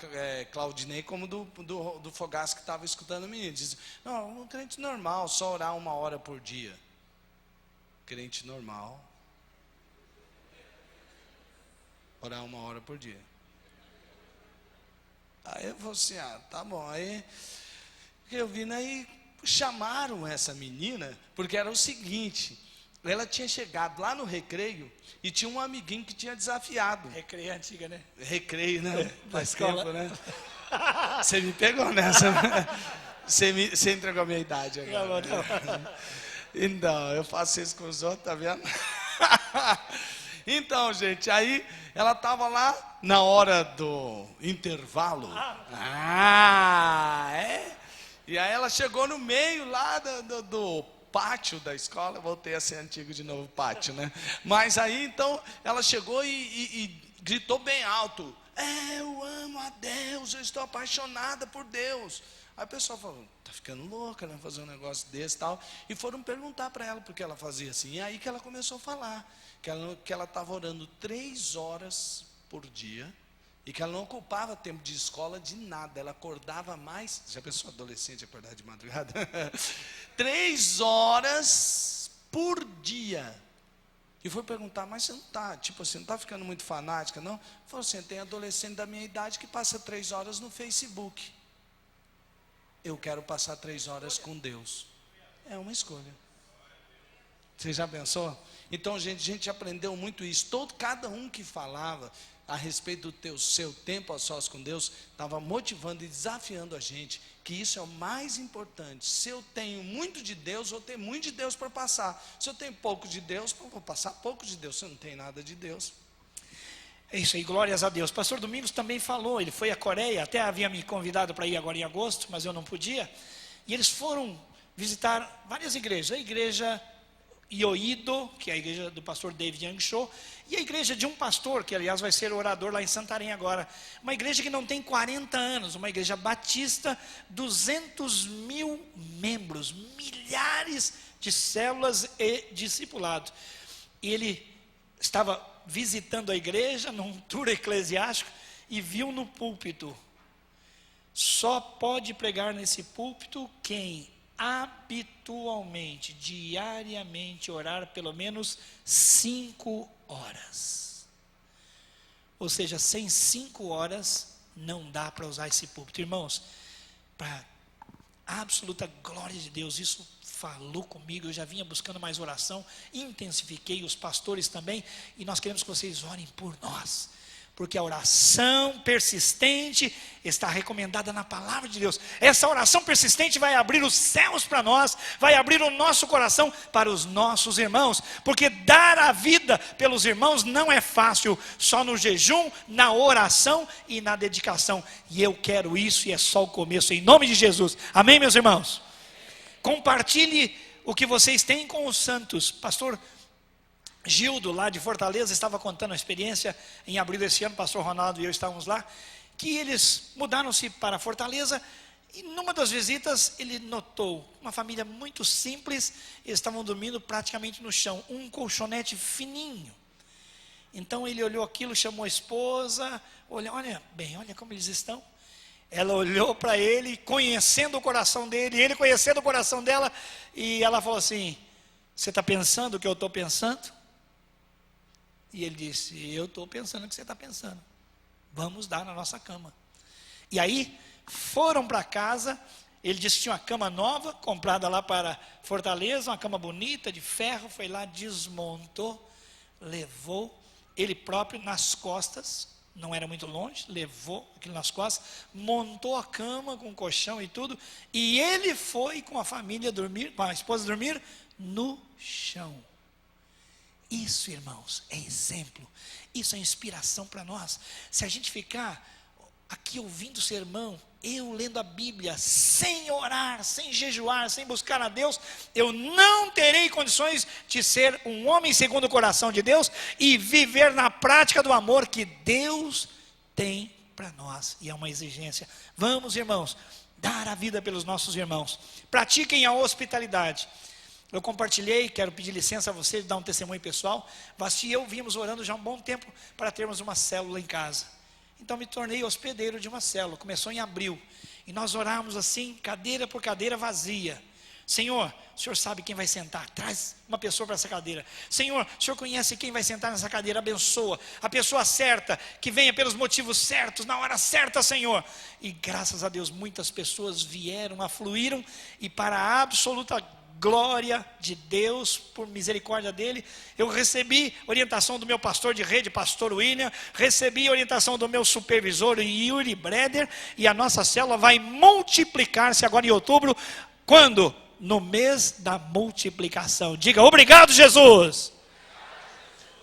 Claudinei, como do Fogaça que estava escutando o menino, diz, não, um crente normal, só orar 1 hora por dia, crente normal, orar 1 hora por dia. Aí eu falei assim, tá bom. Aí eu vi, aí chamaram essa menina, porque era o seguinte, ela tinha chegado lá no recreio e tinha um amiguinho que tinha desafiado. Recreio é antiga, né? Recreio, né? Faz escola. tempo, né? Você me pegou nessa. Você entregou a minha idade agora. Não. Então, eu faço isso com os outros, tá vendo? Então, gente, aí ela estava lá na hora do intervalo. E aí ela chegou no meio lá do pátio da escola. Voltei a ser antigo de novo, pátio, né? Mas aí, então, ela chegou e gritou bem alto. Eu amo a Deus, eu estou apaixonada por Deus. Aí o pessoal falou, tá ficando louca, né? Fazer um negócio desse e tal. E foram perguntar para ela porque ela fazia assim. E aí que ela começou a falar. Que ela estava orando 3 horas por dia e que ela não ocupava tempo de escola de nada, ela acordava mais, já pensou adolescente acordar de madrugada? 3 horas por dia. E foi perguntar, mas você não está, tipo assim, não está ficando muito fanática, não? Falou assim, tem adolescente da minha idade que passa 3 horas no Facebook. Eu quero passar 3 horas com Deus. É uma escolha. Você já pensou? Então, gente, a gente aprendeu muito isso. Cada um que falava, a respeito do seu tempo a sós com Deus, estava motivando e desafiando a gente, que isso é o mais importante. Se eu tenho muito de Deus, eu tenho muito de Deus para passar. Se eu tenho pouco de Deus, eu vou passar pouco de Deus. Se eu não tenho nada de Deus. É isso aí, glórias a Deus. Pastor Domingos também falou, ele foi à Coreia, até havia me convidado para ir agora em agosto, mas eu não podia. E eles foram visitar várias igrejas. A igreja Yoido, que é a igreja do pastor David Yang Cho, e a igreja de um pastor, que aliás vai ser orador lá em Santarém agora. Uma igreja que não tem 40 anos, uma igreja batista, 200 mil membros, milhares de células e discipulado. E ele estava visitando a igreja num tour eclesiástico e viu no púlpito: só pode pregar nesse púlpito quem habitualmente, diariamente orar pelo menos 5 horas. Ou seja, sem 5 horas não dá para usar esse púlpito. Irmãos, para a absoluta glória de Deus, isso falou comigo. Eu já vinha buscando mais oração, intensifiquei, os pastores também, e nós queremos que vocês orem por nós, porque a oração persistente está recomendada na palavra de Deus. Essa oração persistente vai abrir os céus para nós, vai abrir o nosso coração para os nossos irmãos, porque dar a vida pelos irmãos não é fácil, só no jejum, na oração e na dedicação. E eu quero isso, e é só o começo, em nome de Jesus. Amém, meus irmãos? Compartilhe o que vocês têm com os santos. Pastor Gildo, lá de Fortaleza, estava contando a experiência em abril desse ano, pastor Ronaldo e eu estávamos lá, que eles mudaram-se para Fortaleza, e numa das visitas ele notou uma família muito simples, eles estavam dormindo praticamente no chão, um colchonete fininho. Então ele olhou aquilo, chamou a esposa, olha como eles estão. Ela olhou para ele, conhecendo o coração dele, ele conhecendo o coração dela, e ela falou assim: você está pensando o que eu estou pensando? E ele disse: eu estou pensando o que você está pensando, vamos dar na nossa cama. E aí foram para casa. Ele disse que tinha uma cama nova, comprada lá para Fortaleza, uma cama bonita, de ferro. Foi lá, desmontou, levou, ele próprio nas costas, não era muito longe, levou aquilo nas costas, montou a cama com colchão e tudo, e ele foi com a família dormir, com a esposa dormir no chão. Isso, irmãos, é exemplo, isso é inspiração para nós. Se a gente ficar aqui ouvindo o sermão, eu lendo a Bíblia, sem orar, sem jejuar, sem buscar a Deus, eu não terei condições de ser um homem segundo o coração de Deus e viver na prática do amor que Deus tem para nós, e é uma exigência. Vamos, irmãos, dar a vida pelos nossos irmãos. Pratiquem a hospitalidade. Eu compartilhei, quero pedir licença a vocês, dar um testemunho pessoal. Vasti e eu vimos orando já há um bom tempo para termos uma célula em casa. Então me tornei hospedeiro de uma célula, começou em abril. E nós orávamos assim, cadeira por cadeira vazia. Senhor, o Senhor sabe quem vai sentar, traz uma pessoa para essa cadeira. Senhor, o Senhor conhece quem vai sentar nessa cadeira, abençoa a pessoa certa, que venha pelos motivos certos, na hora certa, Senhor. E graças a Deus muitas pessoas vieram, afluíram, e para a absoluta glória de Deus, por misericórdia dele, eu recebi orientação do meu pastor de rede, pastor William, recebi orientação do meu supervisor Yuri Breder, e a nossa célula vai multiplicar-se agora em outubro. Quando? No mês da multiplicação. Diga: obrigado, Jesus.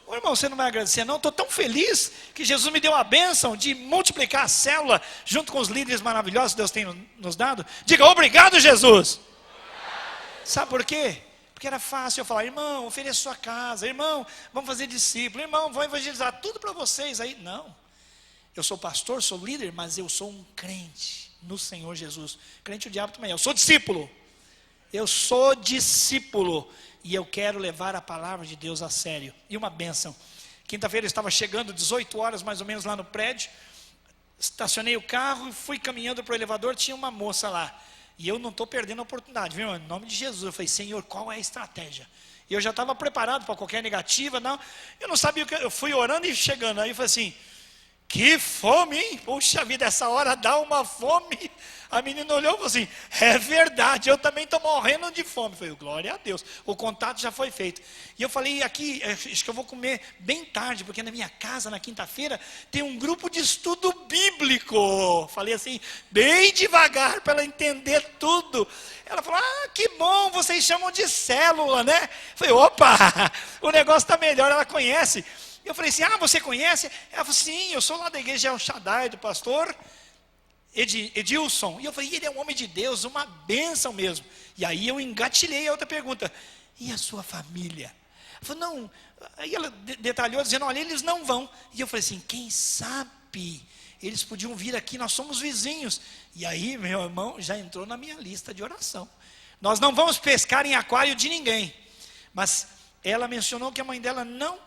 Ô, irmão, você não vai agradecer não? Estou tão feliz que Jesus me deu a bênção de multiplicar a célula junto com os líderes maravilhosos que Deus tem nos dado. Diga: obrigado, Jesus. Sabe por quê? Porque era fácil eu falar: irmão, ofereça sua casa, irmão, vamos fazer discípulo, irmão, vamos evangelizar, tudo para vocês aí. Não, eu sou pastor, sou líder, mas eu sou um crente no Senhor Jesus. Crente o diabo também é, eu sou discípulo, e eu quero levar a palavra de Deus a sério. E uma bênção, quinta-feira eu estava chegando, 18 horas mais ou menos lá no prédio, estacionei o carro e fui caminhando para o elevador, tinha uma moça lá. E eu não estou perdendo a oportunidade, viu? Em nome de Jesus, eu falei: Senhor, qual é a estratégia? E eu já estava preparado para qualquer negativa, não. Eu não sabia o que, eu fui orando e chegando. Aí eu falei assim: Que fome, hein? Puxa vida, essa hora dá uma fome. A menina olhou e falou assim, é verdade, eu também estou morrendo de fome. Eu falei, glória a Deus, o contato já foi feito. E eu falei, aqui, acho que eu vou comer bem tarde, porque na minha casa, na quinta-feira, tem um grupo de estudo bíblico. Falei assim, bem devagar, para ela entender tudo. Ela falou, que bom, vocês chamam de célula, né? Eu falei, opa, o negócio está melhor, ela conhece. Eu falei assim, você conhece? Ela falou, sim, eu sou lá da igreja El Shaddai, do pastor Edilson. E eu falei, ele é um homem de Deus, uma bênção mesmo. E aí eu engatilhei a outra pergunta, e a sua família? Ela falou, não. Aí ela detalhou, dizendo, olha, eles não vão. E eu falei assim, quem sabe eles podiam vir aqui, nós somos vizinhos. E aí, meu irmão, já entrou na minha lista de oração. Nós não vamos pescar em aquário de ninguém. Mas ela mencionou que a mãe dela não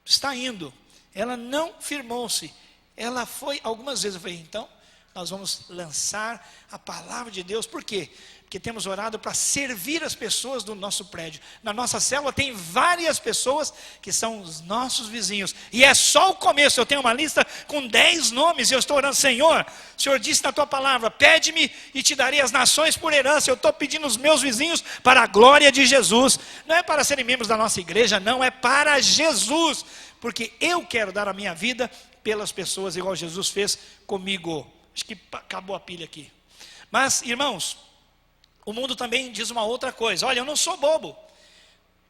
está indo. Ela não firmou-se. Ela foi algumas vezes. Eu falei, então, nós vamos lançar a palavra de Deus. Por quê? Porque temos orado para servir as pessoas do nosso prédio. Na nossa célula tem várias pessoas que são os nossos vizinhos. E é só o começo. Eu tenho uma lista com 10 nomes. E eu estou orando, Senhor, o Senhor disse na tua palavra, pede-me e te darei as nações por herança. Eu estou pedindo os meus vizinhos para a glória de Jesus. Não é para serem membros da nossa igreja, não. É para Jesus. Porque eu quero dar a minha vida pelas pessoas, igual Jesus fez comigo. Acho que acabou a pilha aqui. Mas, irmãos, o mundo também diz uma outra coisa. Olha, eu não sou bobo.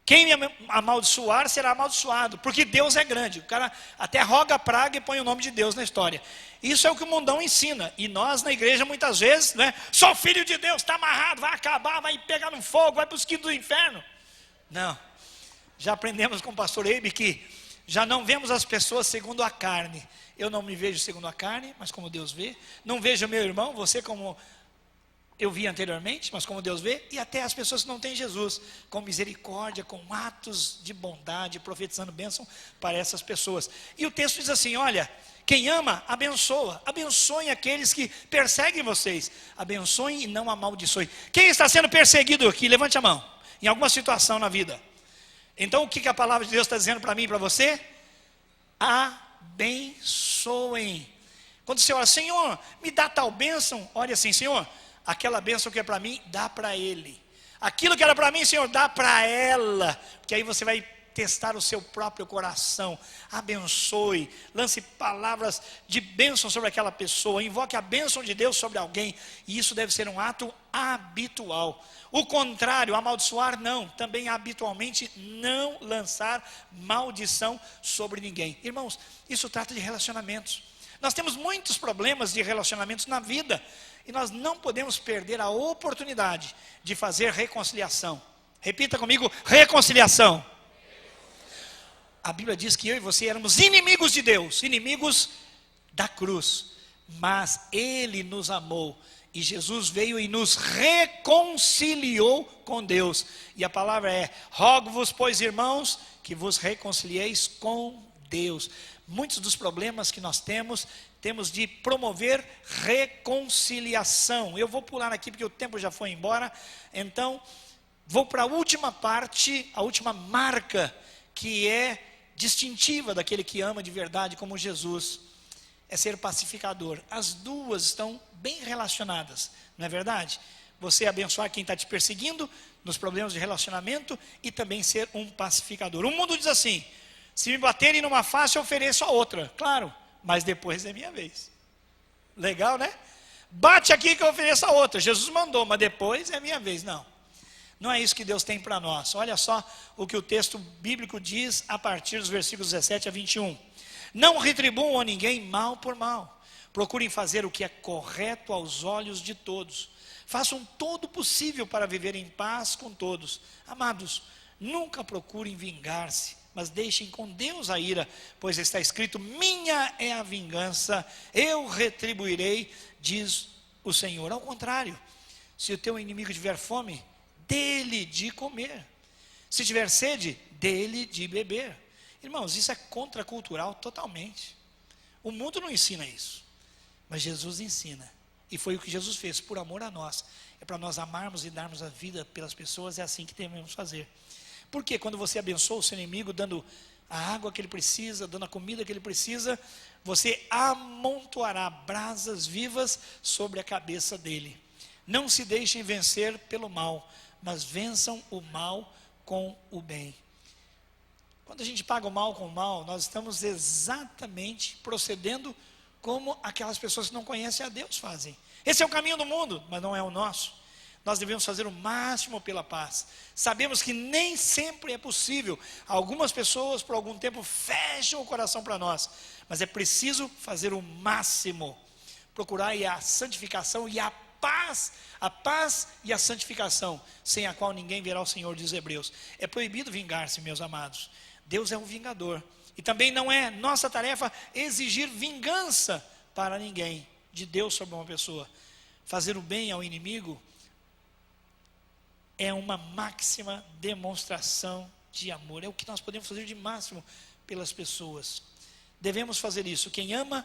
Quem me amaldiçoar será amaldiçoado, porque Deus é grande. O cara até roga a praga e põe o nome de Deus na história. Isso é o que o mundão ensina. E nós na igreja muitas vezes, né? Sou filho de Deus, está amarrado, vai acabar, vai pegar no fogo, vai para os quintos do inferno. Não. Já aprendemos com o pastor Eibe que já não vemos as pessoas segundo a carne. Eu não me vejo segundo a carne, mas como Deus vê. Não vejo meu irmão, você como eu vi anteriormente, mas como Deus vê. E até as pessoas que não têm Jesus, com misericórdia, com atos de bondade, profetizando bênção para essas pessoas. E o texto diz assim, olha, quem ama, abençoa. Abençoem aqueles que perseguem vocês. Abençoem e não amaldiçoem. Quem está sendo perseguido aqui? Levante a mão. Em alguma situação na vida. Então o que a palavra de Deus está dizendo para mim e para você? Abençoem. Quando você ora, Senhor, me dá tal bênção. Ore assim, Senhor, aquela bênção que é para mim, dá para ele. Aquilo que era para mim, Senhor, dá para ela. Porque aí você vai testar o seu próprio coração. Abençoe, lance palavras de bênção sobre aquela pessoa, invoque a bênção de Deus sobre alguém. E isso deve ser um ato habitual. O contrário, amaldiçoar não, também habitualmente não lançar maldição sobre ninguém. Irmãos, isso trata de relacionamentos. Nós temos muitos problemas de relacionamentos na vida e nós não podemos perder a oportunidade de fazer reconciliação. Repita comigo, reconciliação. A Bíblia diz que eu e você éramos inimigos de Deus, inimigos da cruz, mas Ele nos amou. E Jesus veio e nos reconciliou com Deus. E a palavra é, rogo-vos, pois irmãos, que vos reconcilieis com Deus. Muitos dos problemas que nós temos de promover reconciliação. Eu vou pular aqui porque o tempo já foi embora. Então, vou para a última parte, a última marca, que é distintiva daquele que ama de verdade como Jesus. É ser pacificador. As duas estão bem relacionadas, não é verdade? Você abençoar quem está te perseguindo nos problemas de relacionamento e também ser um pacificador. O mundo diz assim, se me baterem numa face eu ofereço a outra, claro, mas depois é minha vez. Legal, né? Bate aqui que eu ofereço a outra, Jesus mandou, mas depois é minha vez. Não, não é isso que Deus tem para nós. Olha só o que o texto bíblico diz a partir dos versículos 17 a 21. Não retribuam a ninguém mal por mal. Procurem fazer o que é correto aos olhos de todos. Façam todo o possível para viver em paz com todos. Amados, nunca procurem vingar-se, mas deixem com Deus a ira, pois está escrito, minha é a vingança, eu retribuirei, diz o Senhor. Ao contrário, se o teu inimigo tiver fome, dê-lhe de comer. Se tiver sede, dê-lhe de beber. Irmãos, isso é contracultural totalmente. O mundo não ensina isso, mas Jesus ensina. E foi o que Jesus fez, por amor a nós. É para nós amarmos e darmos a vida pelas pessoas, é assim que devemos fazer. Porque quando você abençoa o seu inimigo, dando a água que ele precisa, dando a comida que ele precisa, você amontoará brasas vivas sobre a cabeça dele. Não se deixem vencer pelo mal, mas vençam o mal com o bem. Quando a gente paga o mal com o mal, nós estamos exatamente procedendo como aquelas pessoas que não conhecem a Deus fazem. Esse é o caminho do mundo, mas não é o nosso. Nós devemos fazer o máximo pela paz. Sabemos que nem sempre é possível. Algumas pessoas, por algum tempo, fecham o coração para nós. Mas é preciso fazer o máximo. Procurar a santificação e a paz e a santificação, sem a qual ninguém verá o Senhor, diz Hebreus. É proibido vingar-se, meus amados. Deus é um vingador. E também não é nossa tarefa exigir vingança para ninguém, de Deus sobre uma pessoa. Fazer o bem ao inimigo é uma máxima demonstração de amor. É o que nós podemos fazer de máximo pelas pessoas. Devemos fazer isso. Quem ama,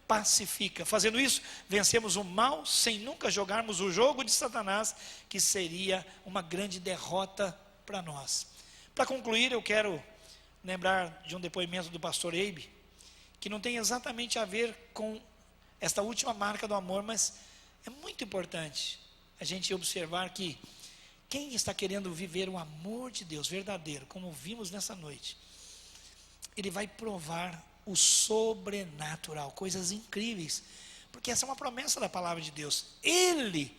pacifica. Fazendo isso, vencemos o mal sem nunca jogarmos o jogo de Satanás, que seria uma grande derrota para nós. Para concluir, eu quero lembrar de um depoimento do pastor Eibe, que não tem exatamente a ver com esta última marca do amor, mas é muito importante a gente observar que quem está querendo viver o amor de Deus verdadeiro, como vimos nessa noite, ele vai provar o sobrenatural, coisas incríveis, porque essa é uma promessa da palavra de Deus. Ele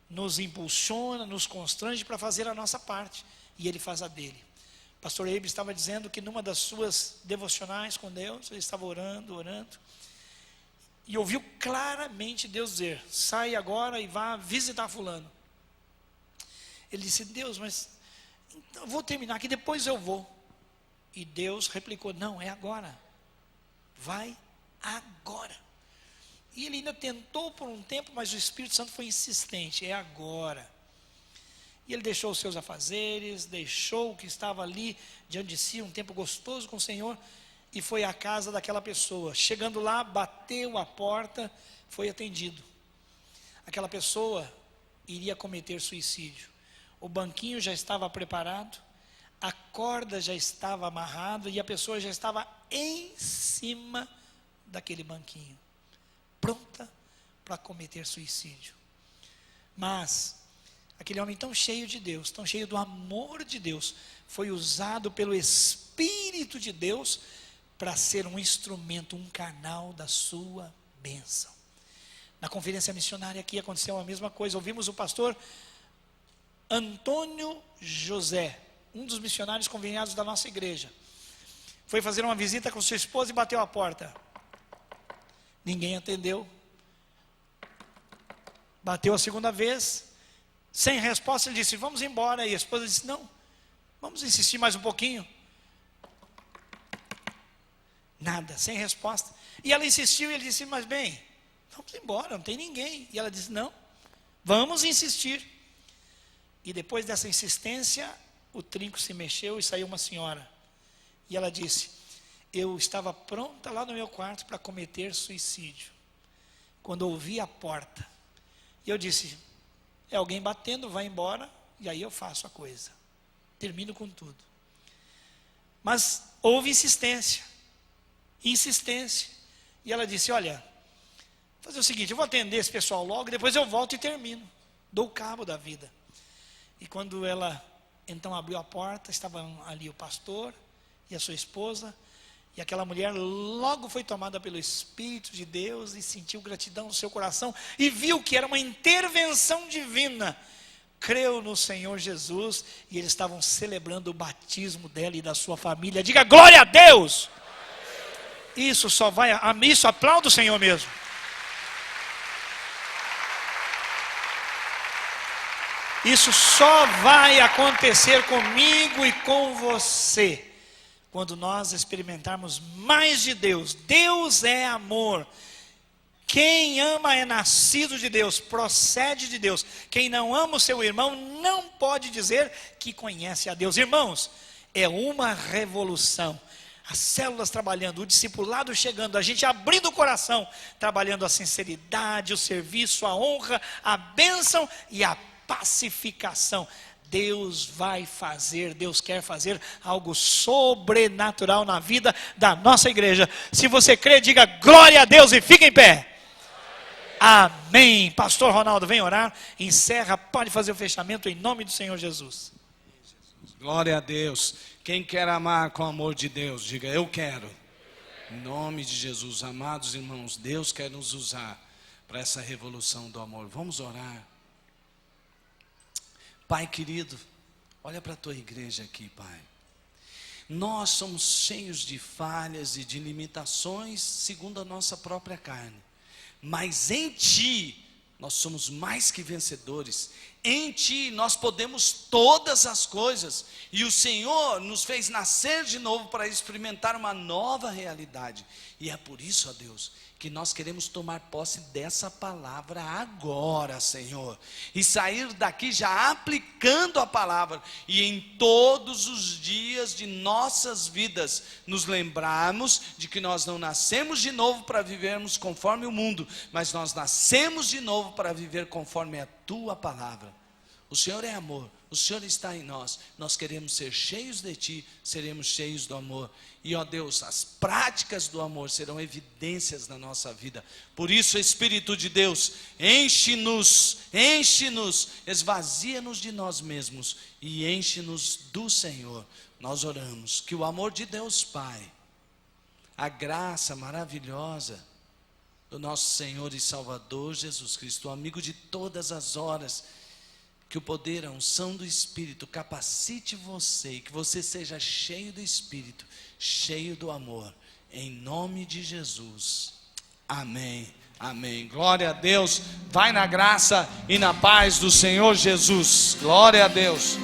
nos impulsiona, nos constrange para fazer a nossa parte, e ele faz a dele. Pastor Eibe estava dizendo que numa das suas devocionais com Deus, ele estava orando, e ouviu claramente Deus dizer: sai agora e vá visitar fulano. Ele disse: Deus, mas então, eu vou terminar aqui, depois eu vou. E Deus replicou: não, é agora. Vai agora. E ele ainda tentou por um tempo, mas o Espírito Santo foi insistente: é agora. E ele deixou os seus afazeres, deixou o que estava ali diante de si, um tempo gostoso com o Senhor, e foi à casa daquela pessoa. Chegando lá, bateu a porta, foi atendido. Aquela pessoa iria cometer suicídio. O banquinho já estava preparado, a corda já estava amarrada e a pessoa já estava em cima daquele banquinho, pronta para cometer suicídio. Mas aquele homem tão cheio de Deus, tão cheio do amor de Deus, foi usado pelo Espírito de Deus para ser um instrumento, um canal da sua bênção. Na conferência missionária aqui aconteceu a mesma coisa. Ouvimos o pastor Antônio José, um dos missionários conveniados da nossa igreja. Foi fazer uma visita com sua esposa e bateu a porta. Ninguém atendeu. Bateu a segunda vez, sem resposta, ele disse: vamos embora. E a esposa disse: não, vamos insistir mais um pouquinho. Nada, sem resposta. E ela insistiu e ele disse: mas bem, vamos embora, não tem ninguém. E ela disse: não, vamos insistir. E depois dessa insistência, o trinco se mexeu e saiu uma senhora. E ela disse: eu estava pronta lá no meu quarto para cometer suicídio, quando ouvi a porta. E eu disse: é alguém batendo, vai embora, e aí eu faço a coisa. Termino com tudo. Mas houve insistência. E ela disse: olha, vou fazer o seguinte, eu vou atender esse pessoal logo, depois eu volto e termino. Dou cabo da vida. E quando ela então abriu a porta, estavam ali o pastor e a sua esposa, e aquela mulher logo foi tomada pelo Espírito de Deus e sentiu gratidão no seu coração e viu que era uma intervenção divina. Creu no Senhor Jesus e eles estavam celebrando o batismo dela e da sua família. Diga glória a Deus! Isso só vai, isso aplauda o Senhor mesmo. Isso só vai acontecer comigo e com você quando nós experimentarmos mais de Deus. Deus é amor. Quem ama é nascido de Deus, procede de Deus. Quem não ama o seu irmão não pode dizer que conhece a Deus. Irmãos, é uma revolução. As células trabalhando, o discipulado chegando, a gente abrindo o coração, trabalhando a sinceridade, o serviço, a honra, a bênção e a pacificação. Deus vai fazer, Deus quer fazer algo sobrenatural na vida da nossa igreja. Se você crê, diga glória a Deus e fique em pé. Amém. Pastor Ronaldo, vem orar, encerra, pode fazer o fechamento em nome do Senhor Jesus. Glória a Deus. Quem quer amar com o amor de Deus, diga eu quero. Em nome de Jesus, amados irmãos, Deus quer nos usar para essa revolução do amor. Vamos orar. Pai querido, olha para a tua igreja aqui, Pai. Nós somos cheios de falhas e de limitações segundo a nossa própria carne. Mas em Ti, nós somos mais que vencedores. Em Ti nós podemos todas as coisas. E o Senhor nos fez nascer de novo para experimentar uma nova realidade. E é por isso, ó Deus, que nós queremos tomar posse dessa palavra agora, Senhor. E sair daqui já aplicando a palavra. E em todos os dias de nossas vidas, nos lembrarmos de que nós não nascemos de novo para vivermos conforme o mundo, mas nós nascemos de novo para viver conforme a Tua palavra. O Senhor é amor, o Senhor está em nós. Nós queremos ser cheios de Ti, seremos cheios do amor. E ó Deus, as práticas do amor serão evidências na nossa vida. Por isso, Espírito de Deus, enche-nos, esvazia-nos de nós mesmos e enche-nos do Senhor. Nós oramos que o amor de Deus Pai, a graça maravilhosa do nosso Senhor e Salvador Jesus Cristo, o amigo de todas as horas, que o poder, a unção do Espírito capacite você e que você seja cheio do Espírito, cheio do amor, em nome de Jesus. Amém, amém. Glória a Deus. Vai na graça e na paz do Senhor Jesus. Glória a Deus.